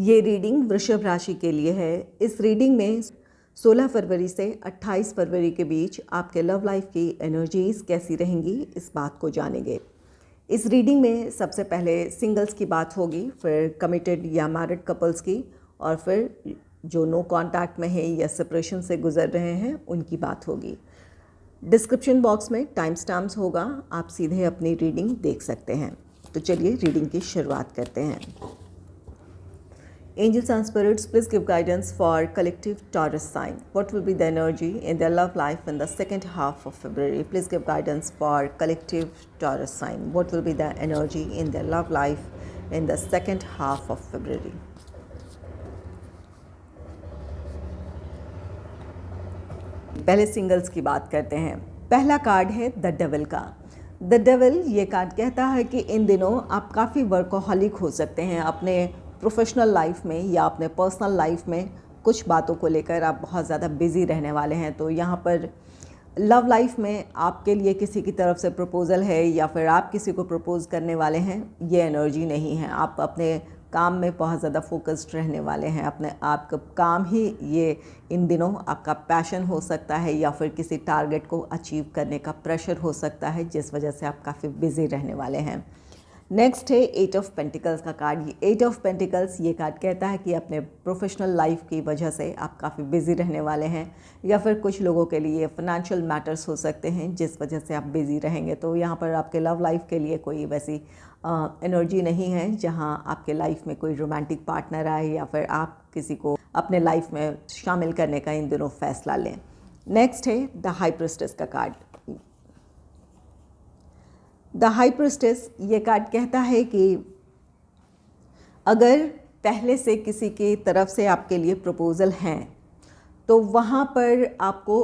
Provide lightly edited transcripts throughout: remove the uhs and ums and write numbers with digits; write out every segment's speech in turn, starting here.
ये रीडिंग वृषभ राशि के लिए है। इस रीडिंग में 16 फरवरी से 28 फरवरी के बीच आपके लव लाइफ की एनर्जीज कैसी रहेंगी, इस बात को जानेंगे। इस रीडिंग में सबसे पहले सिंगल्स की बात होगी, फिर कमिटेड या मैरिड कपल्स की, और फिर जो नो कांटेक्ट में है या सेपरेशन से गुजर रहे हैं उनकी बात होगी। डिस्क्रिप्शन बॉक्स में टाइम स्टैम्प्स होगा, आप सीधे अपनी रीडिंग देख सकते हैं। तो चलिए रीडिंग की शुरुआत करते हैं। Angels and spirits, please give guidance for collective Taurus sign. What will be the energy in their love life in the second half of February? Please give guidance for collective Taurus sign. What will be the energy in their love life in the second half of February? पहले singles की बात करते हैं। पहला card है the devil का। The devil ये card कहता है कि इन दिनों आप काफ़ी वर्कोहॉलिक हो सकते हैं। अपने प्रोफेशनल लाइफ में या अपने पर्सनल लाइफ में कुछ बातों को लेकर आप बहुत ज़्यादा बिज़ी रहने वाले हैं। तो यहाँ पर लव लाइफ में आपके लिए किसी की तरफ से प्रपोज़ल है या फिर आप किसी को प्रपोज़ करने वाले हैं, ये एनर्जी नहीं है। आप अपने काम में बहुत ज़्यादा फोकस्ड रहने वाले हैं। अपने आपका काम ही ये इन दिनों आपका पैशन हो सकता है या फिर किसी टारगेट को अचीव करने का प्रेशर हो सकता है, जिस वजह से आप काफ़ी बिज़ी रहने वाले हैं। नेक्स्ट है 8 ऑफ पेंटिकल्स का कार्ड। ये 8 ऑफ पेंटिकल्स ये कार्ड कहता है कि अपने प्रोफेशनल लाइफ की वजह से आप काफ़ी बिज़ी रहने वाले हैं या फिर कुछ लोगों के लिए फाइनेंशियल मैटर्स हो सकते हैं जिस वजह से आप बिज़ी रहेंगे। तो यहाँ पर आपके लव लाइफ के लिए कोई वैसी एनर्जी नहीं है जहाँ आपके लाइफ में कोई रोमांटिक पार्टनर आए या फिर आप किसी को अपने लाइफ में शामिल करने का इन दिनों फैसला लें। नेक्स्ट है द हाई प्रीस्टेस का कार्ड। द हाई प्रीस्टेस ये कार्ड कहता है कि अगर पहले से किसी की तरफ से आपके लिए प्रपोज़ल हैं तो वहाँ पर आपको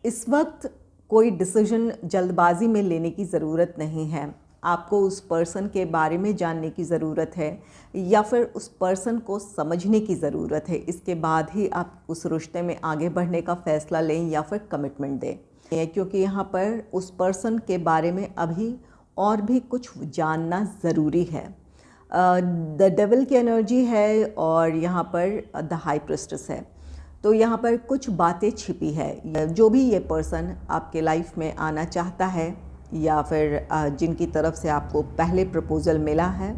इस वक्त कोई डिसीजन जल्दबाजी में लेने की ज़रूरत नहीं है। आपको उस पर्सन के बारे में जानने की ज़रूरत है या फिर उस पर्सन को समझने की ज़रूरत है। इसके बाद ही आप उस रिश्ते में आगे बढ़ने का फ़ैसला लें या फिर कमिटमेंट दें, क्योंकि यहाँ पर उस पर्सन के बारे में अभी और भी कुछ जानना ज़रूरी है। द डेविल की एनर्जी है और यहाँ पर द हाई प्रीस्टेस है। तो यहाँ पर कुछ बातें छिपी है। जो भी ये पर्सन आपके लाइफ में आना चाहता है या फिर जिनकी तरफ से आपको पहले प्रपोज़ल मिला है,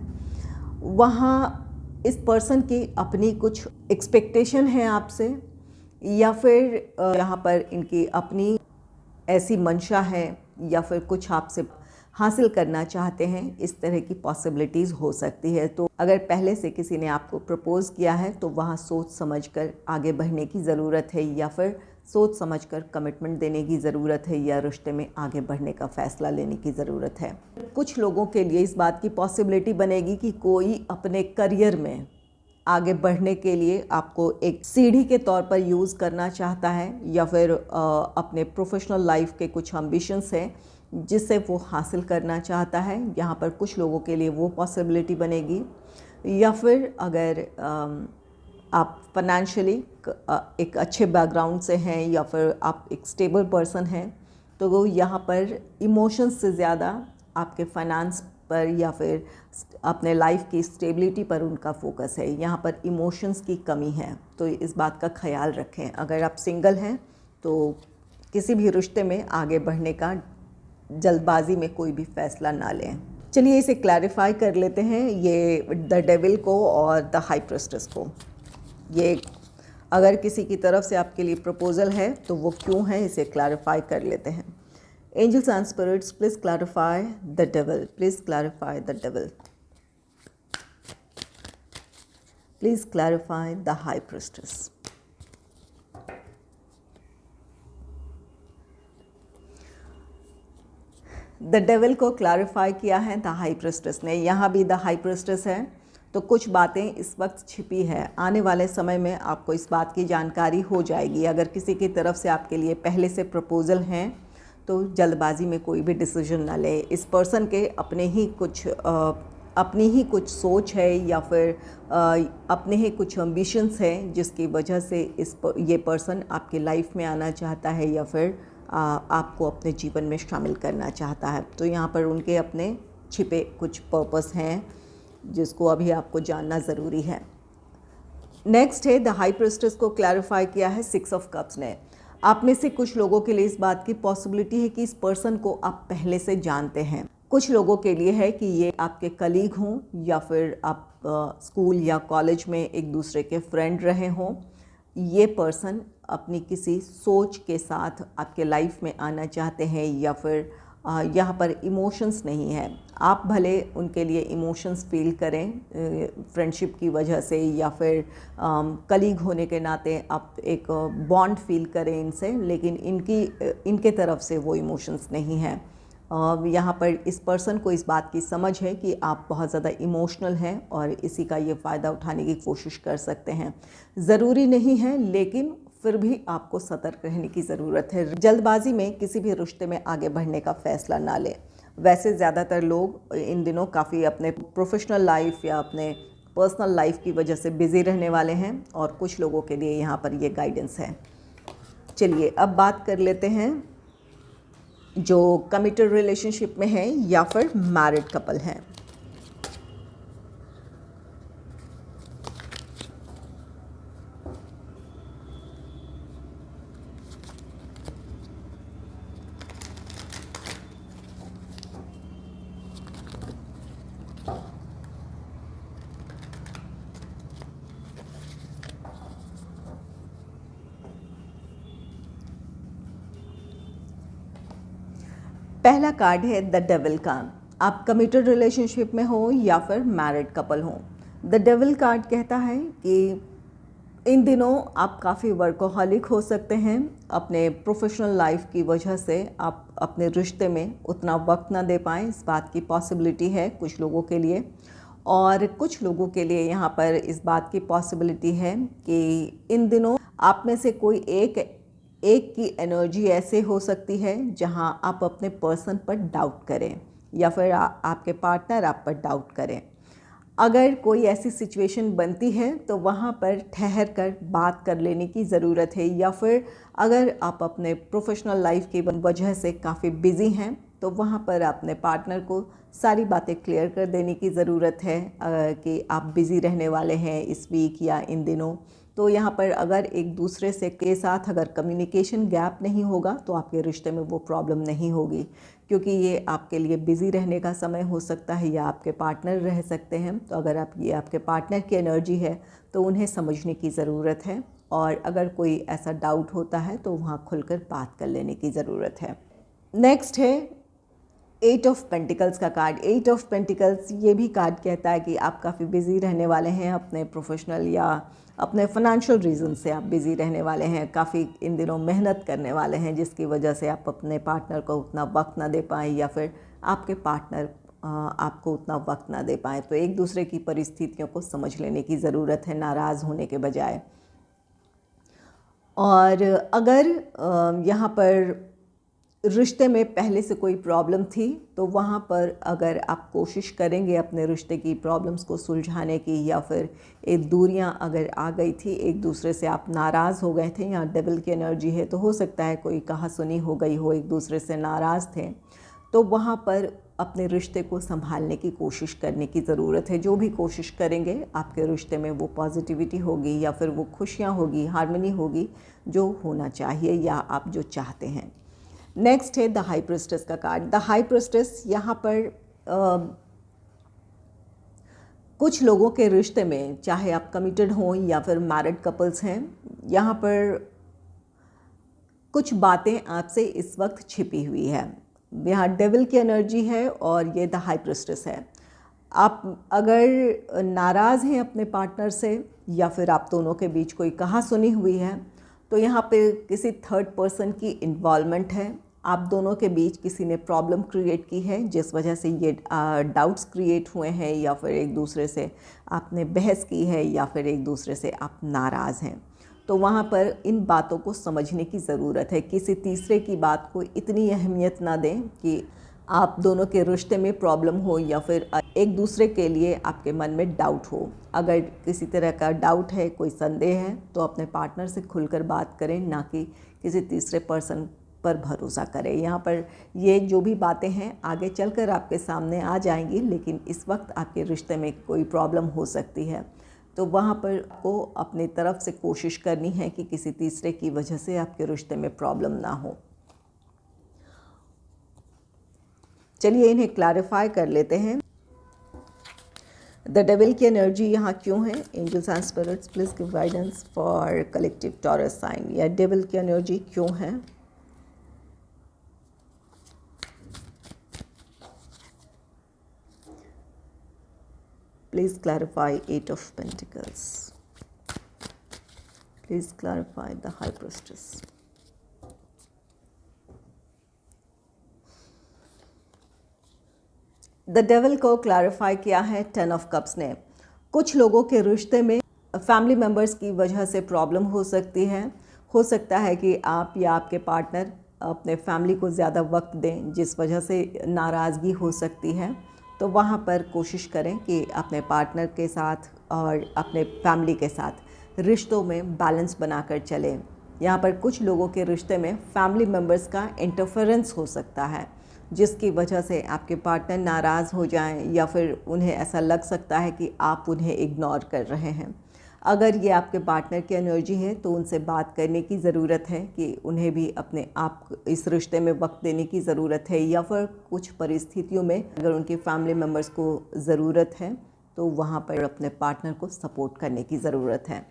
वहाँ इस पर्सन की अपनी कुछ एक्सपेक्टेशन है आपसे या फिर यहाँ पर इनकी अपनी ऐसी मंशा है या फिर कुछ आपसे हासिल करना चाहते हैं। इस तरह की पॉसिबिलिटीज़ हो सकती है। तो अगर पहले से किसी ने आपको प्रपोज़ किया है तो वहाँ सोच समझकर आगे बढ़ने की ज़रूरत है या फिर सोच समझकर कमिटमेंट देने की ज़रूरत है या रिश्ते में आगे बढ़ने का फ़ैसला लेने की ज़रूरत है। कुछ लोगों के लिए इस बात की पॉसिबिलिटी बनेगी कि कोई अपने करियर में आगे बढ़ने के लिए आपको एक सीढ़ी के तौर पर यूज़ करना चाहता है या फिर अपने प्रोफेशनल लाइफ के कुछ एम्बिशंस हैं जिससे वो हासिल करना चाहता है। यहाँ पर कुछ लोगों के लिए वो पॉसिबिलिटी बनेगी। या फिर अगर आप फाइनेंशियली एक अच्छे बैकग्राउंड से हैं या फिर आप एक स्टेबल पर्सन हैं तो वो यहाँ पर इमोशंस से ज़्यादा आपके फाइनेंस पर या फिर अपने लाइफ की स्टेबिलिटी पर उनका फोकस है। यहाँ पर इमोशंस की कमी है, तो इस बात का ख्याल रखें। अगर आप सिंगल हैं तो किसी भी रिश्ते में आगे बढ़ने का जल्दबाजी में कोई भी फैसला ना लें। चलिए इसे क्लैरिफाई कर लेते हैं, ये द डेविल को और द हाई प्रीस्टेस को। ये अगर किसी की तरफ से आपके लिए प्रपोज़ल है तो वो क्यों है, इसे क्लैरिफाई कर लेते हैं। Angels and spirits, please clarify the devil, please clarify the devil, please clarify the high priestess. The devil को क्लैरिफाई किया है द हाई प्रीस्टेस ने। यहाँ भी द हाई प्रीस्टेस है तो कुछ बातें इस वक्त छिपी है। आने वाले समय में आपको इस बात की जानकारी हो जाएगी। अगर किसी की तरफ से आपके लिए पहले से प्रपोज़ल हैं तो जल्दबाजी में कोई भी डिसीजन ना ले। इस पर्सन के अपनी ही कुछ सोच है या फिर अपने ही कुछ एम्बिशंस हैं जिसकी वजह से ये पर्सन आपकी लाइफ में आना चाहता है या फिर आपको अपने जीवन में शामिल करना चाहता है। तो यहाँ पर उनके अपने छिपे कुछ पर्पस हैं जिसको अभी आपको जानना ज़रूरी है। नेक्स्ट है द हाई प्रीस्टेस को क्लैरिफाई किया है 6 ऑफ कप्स ने। आप में से कुछ लोगों के लिए इस बात की पॉसिबिलिटी है कि इस पर्सन को आप पहले से जानते हैं। कुछ लोगों के लिए है कि ये आपके कलीग हों या फिर आप स्कूल या कॉलेज में एक दूसरे के फ्रेंड रहे हों। ये पर्सन अपनी किसी सोच के साथ आपके लाइफ में आना चाहते हैं या फिर यहाँ पर इमोशंस नहीं है। आप भले उनके लिए इमोशंस फील करें फ्रेंडशिप की वजह से या फिर कलीग होने के नाते आप एक बॉन्ड फील करें इनसे, लेकिन इनके तरफ से वो इमोशंस नहीं है। यहाँ पर इस पर्सन को इस बात की समझ है कि आप बहुत ज़्यादा इमोशनल हैं और इसी का ये फ़ायदा उठाने की कोशिश कर सकते हैं। ज़रूरी नहीं है, लेकिन फिर भी आपको सतर्क रहने की ज़रूरत है। जल्दबाजी में किसी भी रिश्ते में आगे बढ़ने का फ़ैसला ना लें। वैसे ज़्यादातर लोग इन दिनों काफ़ी अपने प्रोफेशनल लाइफ या अपने पर्सनल लाइफ की वजह से बिज़ी रहने वाले हैं और कुछ लोगों के लिए यहाँ पर ये गाइडेंस है। चलिए अब बात कर लेते हैं जो कमिटेड रिलेशनशिप में हैं या फिर मैरिड कपल हैं। पहला कार्ड है द डेविल का। आप कमिटेड रिलेशनशिप में हो या फिर मैरिड कपल हो। द डेविल कार्ड कहता है कि इन दिनों आप काफ़ी वर्कोहॉलिक हो सकते हैं। अपने प्रोफेशनल लाइफ की वजह से आप अपने रिश्ते में उतना वक्त ना दे पाएँ, इस बात की पॉसिबिलिटी है कुछ लोगों के लिए। और कुछ लोगों के लिए यहाँ पर इस बात की पॉसिबिलिटी है कि इन दिनों आप में से कोई एक की एनर्जी ऐसे हो सकती है जहां आप अपने पर्सन पर डाउट करें या फिर आपके पार्टनर आप पर डाउट करें। अगर कोई ऐसी सिचुएशन बनती है तो वहां पर ठहर कर बात कर लेने की ज़रूरत है, या फिर अगर आप अपने प्रोफेशनल लाइफ की वजह से काफ़ी बिज़ी हैं तो वहां पर अपने पार्टनर को सारी बातें क्लियर कर देने की ज़रूरत है कि आप बिज़ी रहने वाले हैं इस वीक या इन दिनों। तो यहाँ पर अगर एक दूसरे से के साथ अगर कम्युनिकेशन गैप नहीं होगा तो आपके रिश्ते में वो प्रॉब्लम नहीं होगी, क्योंकि ये आपके लिए बिज़ी रहने का समय हो सकता है या आपके पार्टनर रह सकते हैं। तो अगर ये आपके पार्टनर की एनर्जी है तो उन्हें समझने की ज़रूरत है, और अगर कोई ऐसा डाउट होता है तो वहाँ खुलकर बात कर लेने की ज़रूरत है। नेक्स्ट है 8 ऑफ पेंटिकल्स का कार्ड। 8 ऑफ पेंटिकल्स ये भी कार्ड कहता है कि आप काफ़ी बिज़ी रहने वाले हैं अपने प्रोफेशनल या अपने फाइनेंशियल रीज़न से आप बिज़ी रहने वाले हैं। काफ़ी इन दिनों मेहनत करने वाले हैं जिसकी वजह से आप अपने पार्टनर को उतना वक्त ना दे पाएँ या फिर आपके पार्टनर आपको उतना वक्त ना दे पाएँ। तो एक दूसरे की परिस्थितियों को समझ लेने की ज़रूरत है, नाराज़ होने के बजाय। और अगर यहाँ पर रिश्ते में पहले से कोई प्रॉब्लम थी तो वहाँ पर अगर आप कोशिश करेंगे अपने रिश्ते की प्रॉब्लम्स को सुलझाने की, या फिर एक दूरियां अगर आ गई थी, एक दूसरे से आप नाराज़ हो गए थे, या डेविल की एनर्जी है तो हो सकता है कोई कहासुनी हो गई हो, एक दूसरे से नाराज़ थे, तो वहाँ पर अपने रिश्ते को संभालने की कोशिश करने की ज़रूरत है। जो भी कोशिश करेंगे आपके रिश्ते में वो पॉजिटिविटी होगी या फिर वो खुशियाँ होगी, हार्मनी होगी जो होना चाहिए या आप जो चाहते हैं। नेक्स्ट है द हाई प्रीस्टेस का कार्ड। द हाई प्रीस्टेस यहाँ पर कुछ लोगों के रिश्ते में, चाहे आप कमिटेड हों या फिर मैरिड कपल्स हैं, यहाँ पर कुछ बातें आपसे इस वक्त छिपी हुई है। यहाँ डेविल की एनर्जी है और ये द हाई प्रीस्टेस है। आप अगर नाराज़ हैं अपने पार्टनर से या फिर आप दोनों के बीच कोई कहासुनी हुई है तो यहाँ पे किसी थर्ड पर्सन की इन्वॉल्वमेंट है। आप दोनों के बीच किसी ने प्रॉब्लम क्रिएट की है जिस वजह से ये डाउट्स क्रिएट हुए हैं, या फिर एक दूसरे से आपने बहस की है, या फिर एक दूसरे से आप नाराज़ हैं। तो वहाँ पर इन बातों को समझने की ज़रूरत है। किसी तीसरे की बात को इतनी अहमियत ना दें कि आप दोनों के रिश्ते में प्रॉब्लम हो या फिर एक दूसरे के लिए आपके मन में डाउट हो। अगर किसी तरह का डाउट है, कोई संदेह है, तो अपने पार्टनर से खुलकर बात करें, ना कि किसी तीसरे पर्सन पर भरोसा करें। यहाँ पर ये जो भी बातें हैं आगे चलकर आपके सामने आ जाएंगी, लेकिन इस वक्त आपके रिश्ते में कोई प्रॉब्लम हो सकती है। तो वहाँ पर आपको अपनी तरफ से कोशिश करनी है कि किसी तीसरे की वजह से आपके रिश्ते में प्रॉब्लम ना हो। चलिए इन्हें क्लैरिफाई कर लेते हैं। द डेविल की एनर्जी यहाँ क्यों है? Angels and spirits please give guidance for collective Taurus sign. या डेविल की एनर्जी क्यों है? Please clarify eight of pentacles. Please clarify the high priestess. The devil को क्लैरिफाई किया है 10 ऑफ कप्स ने। कुछ लोगों के रिश्ते में फैमिली मेम्बर्स की वजह से प्रॉब्लम हो सकती है। हो सकता है कि आप या आपके पार्टनर अपने फैमिली को ज़्यादा वक्त दें, जिस वजह से नाराज़गी हो सकती है। तो वहाँ पर कोशिश करें कि अपने पार्टनर के साथ और अपने फैमिली के साथ रिश्तों में बैलेंस बनाकर चलें। यहाँ पर कुछ लोगों के रिश्ते में फैमिली मेम्बर्स का इंटरफेरेंस हो सकता है, जिसकी वजह से आपके पार्टनर नाराज़ हो जाएं या फिर उन्हें ऐसा लग सकता है कि आप उन्हें इग्नोर कर रहे हैं। अगर ये आपके पार्टनर की एनर्जी है तो उनसे बात करने की ज़रूरत है कि उन्हें भी अपने आप इस रिश्ते में वक्त देने की ज़रूरत है, या फिर कुछ परिस्थितियों में अगर उनके फैमिली मेम्बर्स को ज़रूरत है तो वहाँ पर अपने पार्टनर को सपोर्ट करने की ज़रूरत है।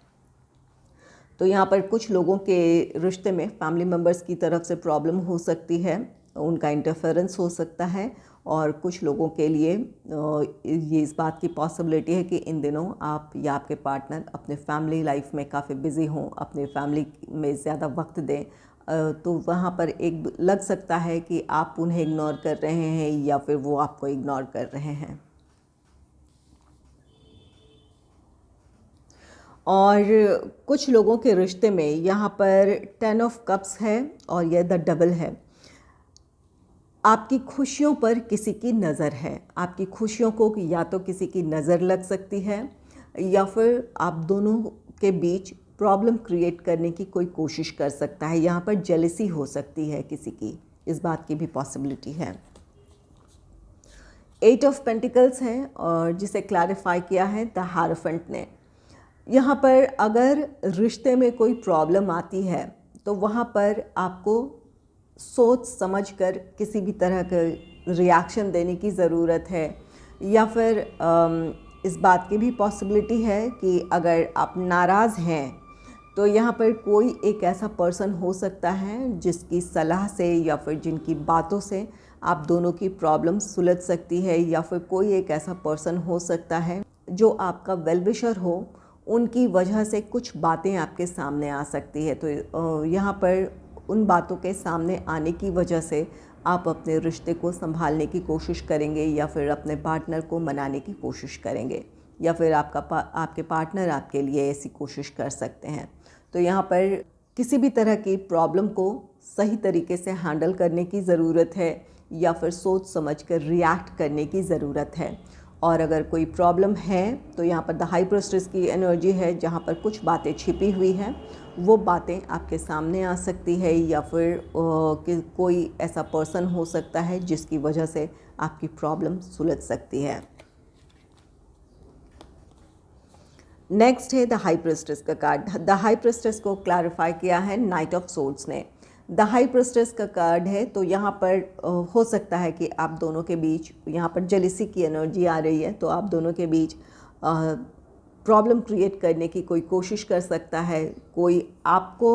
तो यहाँ पर कुछ लोगों के रिश्ते में फैमिली मेम्बर्स की तरफ से प्रॉब्लम हो सकती है, उनका इंटरफेरेंस हो सकता है। और कुछ लोगों के लिए ये इस बात की पॉसिबिलिटी है कि इन दिनों आप या आपके पार्टनर अपने फैमिली लाइफ में काफ़ी बिज़ी हों, अपने फैमिली में ज़्यादा वक्त दें। तो वहाँ पर एक लग सकता है कि आप उन्हें इग्नोर कर रहे हैं या फिर वो आपको इग्नोर कर रहे हैं। और कुछ लोगों के रिश्ते में यहाँ पर 10 ऑफ कप्स है और यह द डबल है। आपकी खुशियों पर किसी की नज़र है। आपकी खुशियों को या तो किसी की नज़र लग सकती है या फिर आप दोनों के बीच प्रॉब्लम क्रिएट करने की कोई कोशिश कर सकता है। यहाँ पर जेलसी हो सकती है किसी की, इस बात की भी पॉसिबिलिटी है। 8 ऑफ पेंटिकल्स है और जिसे क्लैरिफाई किया है द हायरोफेंट ने। यहाँ पर अगर रिश्ते में कोई प्रॉब्लम आती है तो वहाँ पर आपको सोच समझकर किसी भी तरह का रिएक्शन देने की ज़रूरत है, या फिर इस बात की भी पॉसिबिलिटी है कि अगर आप नाराज़ हैं तो यहाँ पर कोई एक ऐसा पर्सन हो सकता है जिसकी सलाह से या फिर जिनकी बातों से आप दोनों की प्रॉब्लम सुलझ सकती है, या फिर कोई एक ऐसा पर्सन हो सकता है जो आपका वेल विशर हो, उनकी वजह से कुछ बातें आपके सामने आ सकती है। तो यहाँ पर उन बातों के सामने आने की वजह से आप अपने रिश्ते को संभालने की कोशिश करेंगे या फिर अपने पार्टनर को मनाने की कोशिश करेंगे, या फिर आपके पार्टनर आपके लिए ऐसी कोशिश कर सकते हैं। तो यहाँ पर किसी भी तरह की प्रॉब्लम को सही तरीके से हैंडल करने की ज़रूरत है या फिर सोच समझकर रिएक्ट करने की ज़रूरत है। और अगर कोई प्रॉब्लम है तो यहाँ पर द हाई प्रीस्टेस की एनर्जी है, जहाँ पर कुछ बातें छिपी हुई हैं, वो बातें आपके सामने आ सकती है, या फिर कोई ऐसा पर्सन हो सकता है जिसकी वजह से आपकी प्रॉब्लम सुलझ सकती है। नेक्स्ट है द हाई प्रीस्टेस का कार्ड। द हाई प्रीस्टेस को क्लैरिफाई किया है नाइट ऑफ सोर्ड्स ने। द हाई प्रीस्टेस का कार्ड है, तो यहाँ पर हो सकता है कि आप दोनों के बीच यहाँ पर जेलिसी की एनर्जी आ रही है, तो आप दोनों के बीच प्रॉब्लम क्रिएट करने की कोई कोशिश कर सकता है। कोई आपको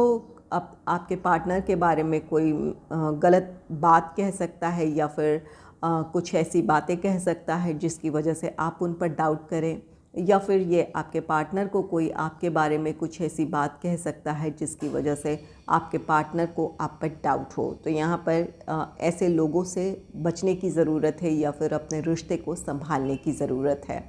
आपके पार्टनर के बारे में कोई गलत बात कह सकता है, या फिर कुछ ऐसी बातें कह सकता है जिसकी वजह से आप उन पर डाउट करें, या फिर ये आपके पार्टनर को कोई आपके बारे में कुछ ऐसी बात कह सकता है जिसकी वजह से आपके पार्टनर को आप पर डाउट हो। तो यहाँ पर ऐसे लोगों से बचने की ज़रूरत है या फिर अपने रिश्ते को संभालने की ज़रूरत है।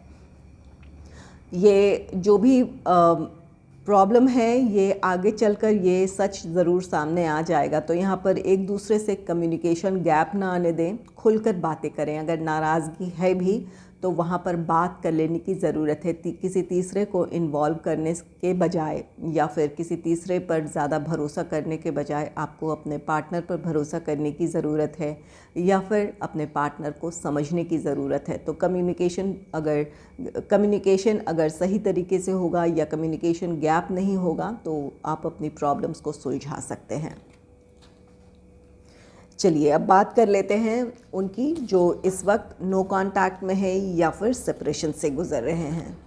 ये जो भी प्रॉब्लम है ये आगे चलकर ये सच ज़रूर सामने आ जाएगा। तो यहाँ पर एक दूसरे से कम्युनिकेशन गैप ना आने दें, खुलकर बातें करें। अगर नाराज़गी है भी तो वहाँ पर बात कर लेने की ज़रूरत है। किसी तीसरे को इन्वॉल्व करने के बजाय या फिर किसी तीसरे पर ज़्यादा भरोसा करने के बजाय आपको अपने पार्टनर पर भरोसा करने की ज़रूरत है या फिर अपने पार्टनर को समझने की ज़रूरत है। तो कम्युनिकेशन अगर सही तरीके से होगा या कम्युनिकेशन गैप नहीं होगा तो आप अपनी प्रॉब्लम्स को सुलझा सकते हैं। चलिए अब बात कर लेते हैं उनकी जो इस वक्त नो कांटेक्ट में है या फिर सेपरेशन से गुजर रहे हैं।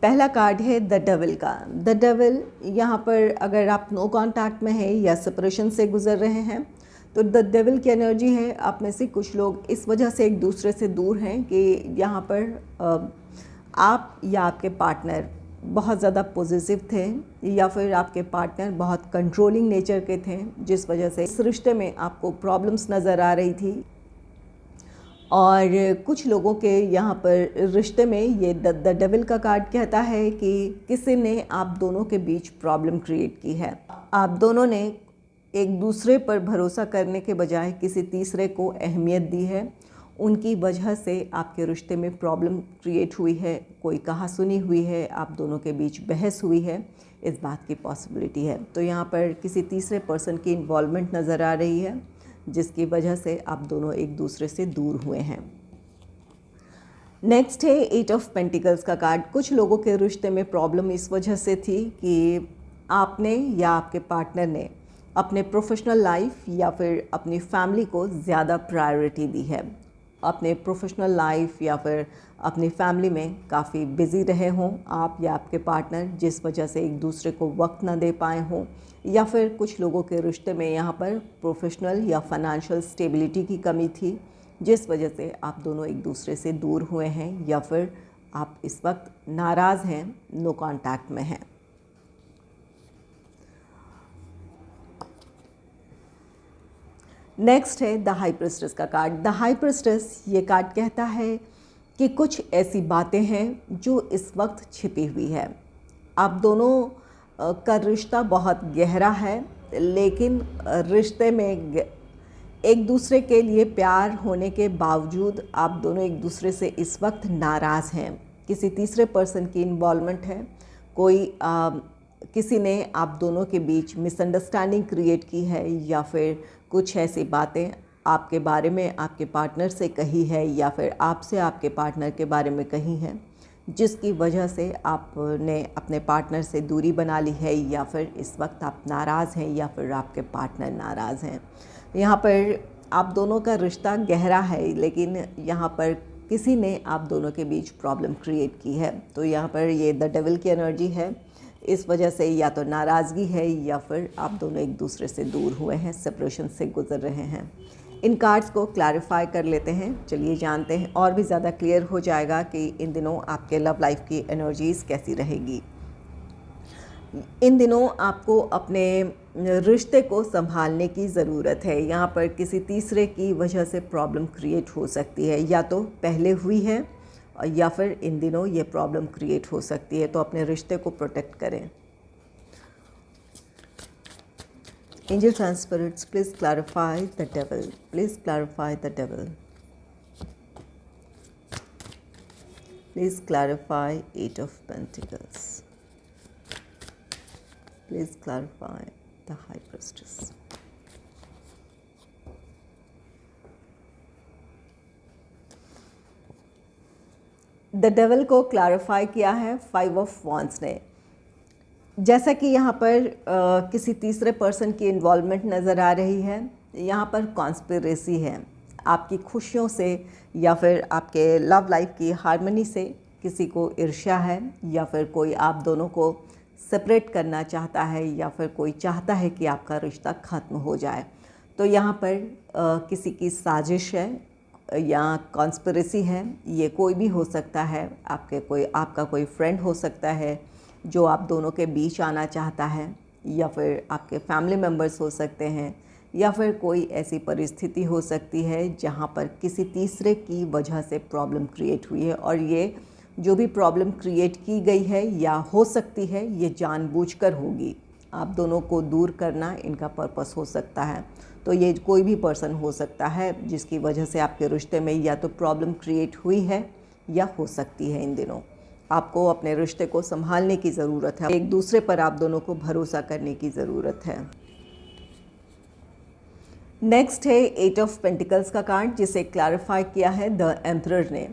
पहला कार्ड है द डेविल का। द डेविल यहाँ पर अगर आप नो कांटेक्ट में है या सेपरेशन से गुजर रहे हैं तो द डेविल की एनर्जी है आप में से कुछ लोग इस वजह से एक दूसरे से दूर हैं कि यहाँ पर आप या आपके पार्टनर बहुत ज़्यादा पॉजिटिव थे या फिर आपके पार्टनर बहुत कंट्रोलिंग नेचर के थे, जिस वजह से इस रिश्ते में आपको प्रॉब्लम्स नज़र आ रही थी। और कुछ लोगों के यहाँ पर रिश्ते में ये द डेविल का कार्ड कहता है कि किसी ने आप दोनों के बीच प्रॉब्लम क्रिएट की है। आप दोनों ने एक दूसरे पर भरोसा करने के बजाय किसी तीसरे को अहमियत दी है। उनकी वजह से आपके रिश्ते में प्रॉब्लम क्रिएट हुई है, कोई कहासुनी हुई है, आप दोनों के बीच बहस हुई है, इस बात की पॉसिबिलिटी है। तो यहाँ पर किसी तीसरे पर्सन की इन्वॉल्वमेंट नज़र आ रही है जिसकी वजह से आप दोनों एक दूसरे से दूर हुए हैं। नेक्स्ट है 8 ऑफ पेंटिकल्स का कार्ड। कुछ लोगों के रिश्ते में प्रॉब्लम इस वजह से थी कि आपने या आपके पार्टनर ने अपने प्रोफेशनल लाइफ या फिर अपनी फैमिली को ज़्यादा प्रायोरिटी दी है। अपने प्रोफेशनल लाइफ या फिर अपनी फैमिली में काफ़ी बिज़ी रहे हों आप या आपके पार्टनर, जिस वजह से एक दूसरे को वक्त ना दे पाए हों, या फिर कुछ लोगों के रिश्ते में यहाँ पर प्रोफेशनल या फाइनेंशियल स्टेबिलिटी की कमी थी, जिस वजह से आप दोनों एक दूसरे से दूर हुए हैं या फिर आप इस वक्त नाराज़ हैं, नो कांटेक्ट में हैं। नेक्स्ट है द हाई प्रीस्टेस का कार्ड। द हाई प्रीस्टेस ये कार्ड कहता है कि कुछ ऐसी बातें हैं जो इस वक्त छिपी हुई है। आप दोनों का रिश्ता बहुत गहरा है, लेकिन रिश्ते में एक दूसरे के लिए प्यार होने के बावजूद आप दोनों एक दूसरे से इस वक्त नाराज़ हैं। किसी तीसरे पर्सन की इन्वॉल्वमेंट है, किसी ने आप दोनों के बीच मिसअंडरस्टैंडिंग क्रिएट की है या फिर कुछ ऐसी बातें आपके बारे में आपके पार्टनर से कही है या फिर आपसे आपके पार्टनर के बारे में कही है, जिसकी वजह से आपने अपने पार्टनर से दूरी बना ली है या फिर इस वक्त आप नाराज़ हैं या फिर आपके पार्टनर नाराज़ हैं। यहाँ पर आप दोनों का रिश्ता गहरा है, लेकिन यहाँ पर किसी ने आप दोनों के बीच प्रॉब्लम क्रिएट की है। तो यहाँ पर ये द डेविल की एनर्जी है, इस वजह से या तो नाराज़गी है या फिर आप दोनों एक दूसरे से दूर हुए हैं, सेपरेशन से गुजर रहे हैं। इन कार्ड्स को क्लैरिफाई कर लेते हैं। चलिए जानते हैं, और भी ज़्यादा क्लियर हो जाएगा कि इन दिनों आपके लव लाइफ की एनर्जीज़ कैसी रहेगी। इन दिनों आपको अपने रिश्ते को संभालने की ज़रूरत है। यहाँ पर किसी तीसरे की वजह से प्रॉब्लम क्रिएट हो सकती है, या तो पहले हुई है या फिर इन दिनों ये प्रॉब्लम क्रिएट हो सकती है। तो अपने रिश्ते को प्रोटेक्ट करें। Angels and spirits, please clarify the devil. Please clarify the devil. Please clarify 8 of Pentacles. Please clarify the High Priestess. The devil को क्लैरिफाई किया है 5 ऑफ वॉन्ड्स ने। जैसा कि यहाँ पर किसी तीसरे पर्सन की इन्वॉल्वमेंट नज़र आ रही है, यहाँ पर कॉन्स्पिरेसी है। आपकी खुशियों से या फिर आपके लव लाइफ की हार्मनी से किसी को ईर्ष्या है, या फिर कोई आप दोनों को सेपरेट करना चाहता है, या फिर कोई चाहता है कि आपका रिश्ता ख़त्म हो जाए। तो यहाँ पर किसी की साजिश है, या कॉन्स्पिरेसी है, ये कोई भी हो सकता है। आपका कोई फ्रेंड हो सकता है जो आप दोनों के बीच आना चाहता है, या फिर आपके फैमिली मेम्बर्स हो सकते हैं, या फिर कोई ऐसी परिस्थिति हो सकती है जहाँ पर किसी तीसरे की वजह से प्रॉब्लम क्रिएट हुई है, और ये जो भी प्रॉब्लम क्रिएट की गई है या हो सकती है ये जानबूझकर होगी। आप दोनों को दूर करना इनका पर्पस हो सकता है। तो ये कोई भी पर्सन हो सकता है जिसकी वजह से आपके रिश्ते में या तो प्रॉब्लम क्रिएट हुई है या हो सकती है। इन दिनों आपको अपने रिश्ते को संभालने की ज़रूरत है, एक दूसरे पर आप दोनों को भरोसा करने की ज़रूरत है। नेक्स्ट है 8 ऑफ पेंटिकल्स का कार्ड, जिसे क्लैरिफाई किया है द एम्परर ने।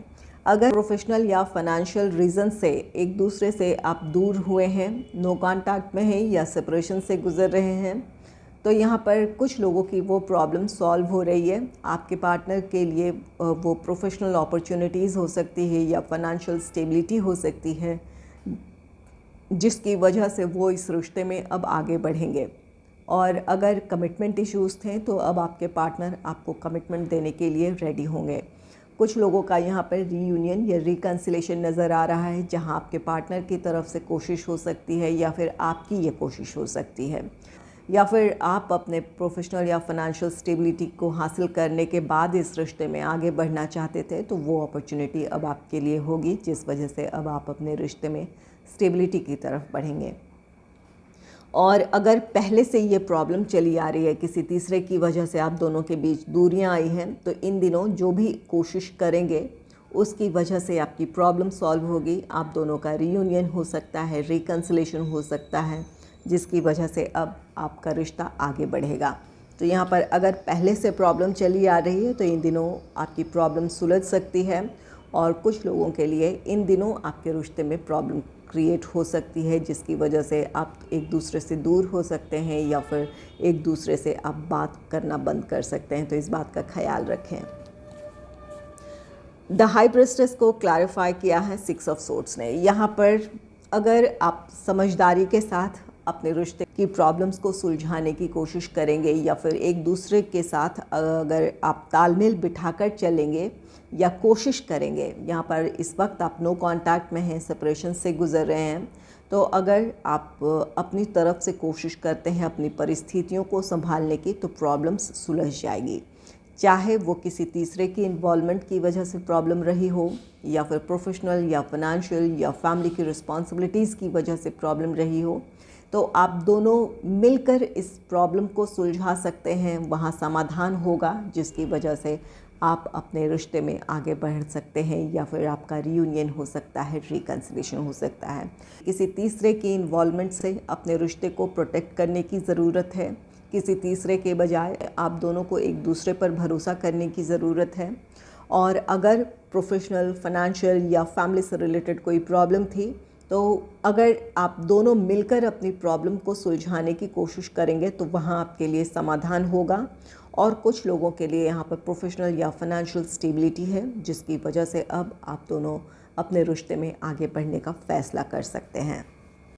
अगर प्रोफेशनल या फाइनेंशियल रीज़न से एक दूसरे से आप दूर हुए हैं, नो कॉन्टैक्ट में हैं या सेपरेशन से गुज़र रहे हैं, तो यहाँ पर कुछ लोगों की वो प्रॉब्लम सॉल्व हो रही है। आपके पार्टनर के लिए वो प्रोफेशनल अपॉर्चुनिटीज़ हो सकती है या फाइनेंशियल स्टेबिलिटी हो सकती है, जिसकी वजह से वो इस रिश्ते में अब आगे बढ़ेंगे। और अगर कमिटमेंट इश्यूज़ थे तो अब आपके पार्टनर आपको कमिटमेंट देने के लिए रेडी होंगे। कुछ लोगों का यहाँ पर रीयूनियन या रिकन्सिलेशन नज़र आ रहा है, जहाँ आपके पार्टनर की तरफ से कोशिश हो सकती है या फिर आपकी ये कोशिश हो सकती है, या फिर आप अपने प्रोफेशनल या फाइनेंशियल स्टेबिलिटी को हासिल करने के बाद इस रिश्ते में आगे बढ़ना चाहते थे, तो वो अपॉर्चुनिटी अब आपके लिए होगी, जिस वजह से अब आप अपने रिश्ते में स्टेबिलिटी की तरफ बढ़ेंगे। और अगर पहले से ये प्रॉब्लम चली आ रही है, किसी तीसरे की वजह से आप दोनों के बीच दूरियां आई हैं, तो इन दिनों जो भी कोशिश करेंगे उसकी वजह से आपकी प्रॉब्लम सॉल्व होगी। आप दोनों का रीयूनियन हो सकता है, रिकन्सिलेशन हो सकता है, जिसकी वजह से अब आपका रिश्ता आगे बढ़ेगा। तो यहाँ पर अगर पहले से प्रॉब्लम चली आ रही है तो इन दिनों आपकी प्रॉब्लम सुलझ सकती है, और कुछ लोगों के लिए इन दिनों आपके रिश्ते में प्रॉब्लम क्रिएट हो सकती है, जिसकी वजह से आप एक दूसरे से दूर हो सकते हैं या फिर एक दूसरे से आप बात करना बंद कर सकते हैं। तो इस बात का ख्याल रखें। द हाई प्रीस्टेस को क्लैरिफाई किया है 6 ऑफ सोर्ड्स ने। यहाँ पर अगर आप समझदारी के साथ अपने रिश्ते की प्रॉब्लम्स को सुलझाने की कोशिश करेंगे, या फिर एक दूसरे के साथ अगर आप तालमेल बिठाकर चलेंगे या कोशिश करेंगे, यहाँ पर इस वक्त आप नो कांटेक्ट में हैं, सेपरेशन से गुज़र रहे हैं, तो अगर आप अपनी तरफ से कोशिश करते हैं अपनी परिस्थितियों को संभालने की, तो प्रॉब्लम्स सुलझ जाएगी। चाहे वो किसी तीसरे की इन्वॉल्वमेंट की वजह से प्रॉब्लम रही हो, या फिर प्रोफेशनल या फाइनेंशियल या फैमिली की रिस्पॉन्सिबिलिटीज़ की वजह से प्रॉब्लम रही हो, तो आप दोनों मिलकर इस प्रॉब्लम को सुलझा सकते हैं। वहाँ समाधान होगा, जिसकी वजह से आप अपने रिश्ते में आगे बढ़ सकते हैं, या फिर आपका रीयूनियन हो सकता है, रिकन्सिलेशन हो सकता है। किसी तीसरे की इन्वॉल्वमेंट से अपने रिश्ते को प्रोटेक्ट करने की ज़रूरत है। किसी तीसरे के बजाय आप दोनों को एक दूसरे पर भरोसा करने की ज़रूरत है। और अगर प्रोफेशनल, फाइनेंशियल या फैमिली से रिलेटेड कोई प्रॉब्लम थी, तो अगर आप दोनों मिलकर अपनी प्रॉब्लम को सुलझाने की कोशिश करेंगे तो वहाँ आपके लिए समाधान होगा। और कुछ लोगों के लिए यहाँ पर प्रोफेशनल या फाइनेंशियल स्टेबिलिटी है, जिसकी वजह से अब आप दोनों अपने रिश्ते में आगे बढ़ने का फ़ैसला कर सकते हैं।